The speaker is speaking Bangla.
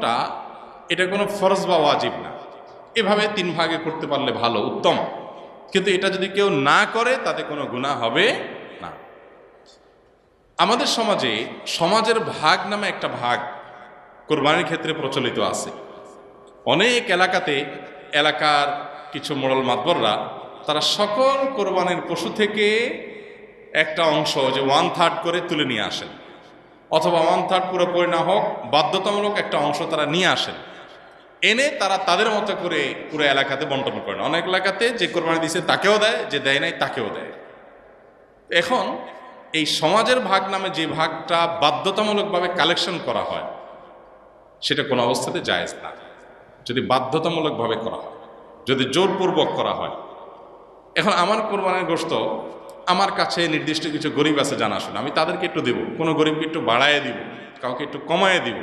ভাগটা এটা কোনো ফরজ বা ওয়াজিব না, এভাবে 3 ভাগে করতে পারলে ভালো, উত্তম। কিন্তু এটা যদি কেউ না করে তাতে কোনো গুনাহ হবে না। আমাদের সমাজে সমাজের ভাগ নামে একটা ভাগ কোরবানির ক্ষেত্রে প্রচলিত আছে। অনেক এলাকাতে এলাকার কিছু মোড়ল মাতবররা তারা সকল কোরবানির পশু থেকে একটা অংশ, যে 1/3 করে তুলে নিয়ে আসেন, অথবা 1/3 পুরোপুরি না হোক বাধ্যতামূলক একটা অংশ তারা নিয়ে আসেন, এনে তারা তাদের মতো করে পুরো এলাকাতে বন্টন করেন। অনেক এলাকাতে যে কোরবানি দিয়েছে তাকেও দেয়, যে দেয় নাই তাকেও দেয়। এখন এই সমাজের ভাগ নামে যে ভাগটা বাধ্যতামূলকভাবে কালেকশন করা হয়, সেটা কোনো অবস্থাতে জায়েজ না। যদি বাধ্যতামূলকভাবে করা হয়, যদি জোরপূর্বক করা হয়। এখন আমার কোরবানির গোশত আমার কাছে নির্দিষ্ট কিছু গরিব আছে জানাশোনা, আমি তাদেরকে একটু দেব, কোনো গরিবকে একটু বাড়ায় দিব, কাউকে একটু কমায় দিব,